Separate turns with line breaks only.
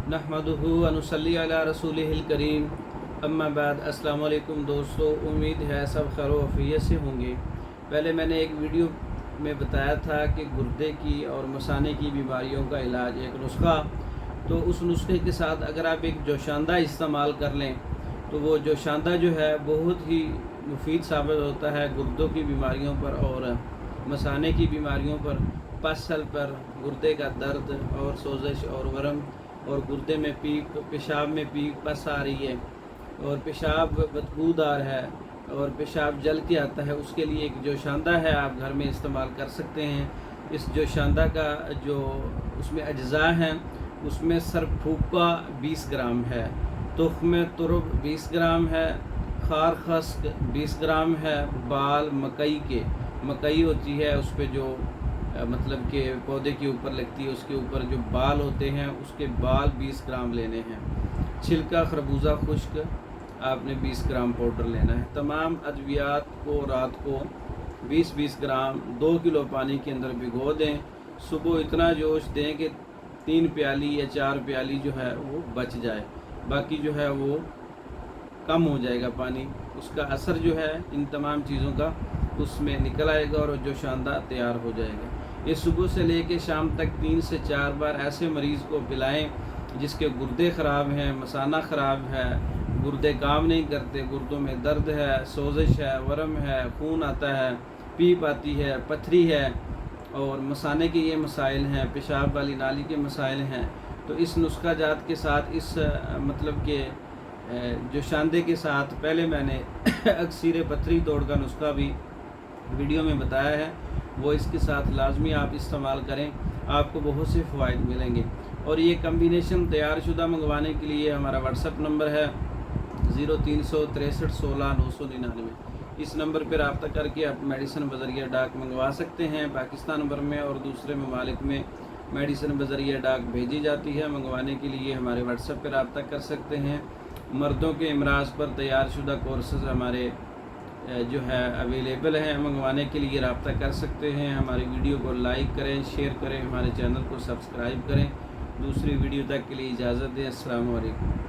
नहमदुहु व नुसल्ली अला रसूलिहिल करीम। अम्मा बाद। अस्सलाम वालेकुम दोस्तों, उम्मीद है सब खैर व आफियत से होंगे। पहले मैंने एक वीडियो में बताया था कि गुर्दे की और मसाने की बीमारियों का इलाज, एक नुस्खा, तो उस नुस्खे के साथ अगर आप एक जोशांदा इस्तेमाल कर लें तो वो जोशांदा जो है बहुत ही मुफीद साबित होता है गुर्दों की बीमारियों पर और मसाने की बीमारियों पर, पसल पर, गुर्दे का दर्द और सोजिश और वरम, और गुर्दे में पीक, पेशाब में पीक पस आ रही है और पेशाब बदबूदार है और पेशाब जल के आता है, उसके लिए एक जोशांदा है, आप घर में इस्तेमाल कर सकते हैं। इस जोशांदा का जो उसमें अज्जा हैं उसमें सरफूका 20 ग्राम है, तुख्म तुरब 20 ग्राम है, खार खस्क 20 ग्राम है, बाल मकई के, मकई होती है उस पर जो मतलब कि पौधे के ऊपर लगती है, उसके ऊपर जो बाल होते हैं उसके बाल 20 ग्राम लेने हैं। छिलका खरबूजा खुश्क आपने 20 ग्राम पाउडर लेना है। तमाम अद्वियात को रात को 20-20 ग्राम 2 किलो पानी के अंदर भिगो दें। सुबह इतना जोश दें कि 3 प्याली या 4 प्याली जो है वो बच जाए, बाकी जो है वो कम हो जाएगा पानी, उसका असर जो है इन तमाम चीज़ों का उसमें निकल आएगा और जोशांदा तैयार हो जाएगा। ये सुबह से लेके शाम तक 3 से 4 बार ऐसे मरीज़ को पिलाएं जिसके गुर्दे ख़राब हैं, मसाना ख़राब है, गुर्दे काम नहीं करते, गुर्दों में दर्द है, सोजिश है, वरम है, खून आता है, पीप आती है, पथरी है और मसाने के ये मसाइल हैं, पेशाब वाली नाली के मसाइल हैं। तो इस नुस्खा जात के साथ, इस मतलब के जोशांदे के साथ, पहले मैंने अक्सीर पथरी तोड़ का नुस्खा भी वीडियो में बताया है, वो इसके साथ लाजमी आप इस्तेमाल करें, आपको बहुत से फ़वाइद मिलेंगे। और ये कम्बिनेशन तैयार शुदा मंगवाने के लिए हमारा व्हाट्सअप नंबर है 0363 16 999। इस नंबर पर रब्ता करके आप मेडिसिन बज़रिया डाक मंगवा सकते हैं। पाकिस्तान भर में और दूसरे ममालिक में मेडिसिन बज़रिया डाक भेजी जाती है। मंगवाने के लिए हमारे व्हाट्सएप पर रब्ता कर सकते हैं। मर्दों के इमराज पर तैयार शुदा कोर्सेज़ हमारे जो है अवेलेबल हैं, मंगवाने के लिए रब्ता कर सकते हैं। हमारी वीडियो को लाइक करें, शेयर करें, हमारे चैनल को सब्सक्राइब करें। दूसरी वीडियो तक के लिए इजाज़त दें। अस्सलाम वालेकुम।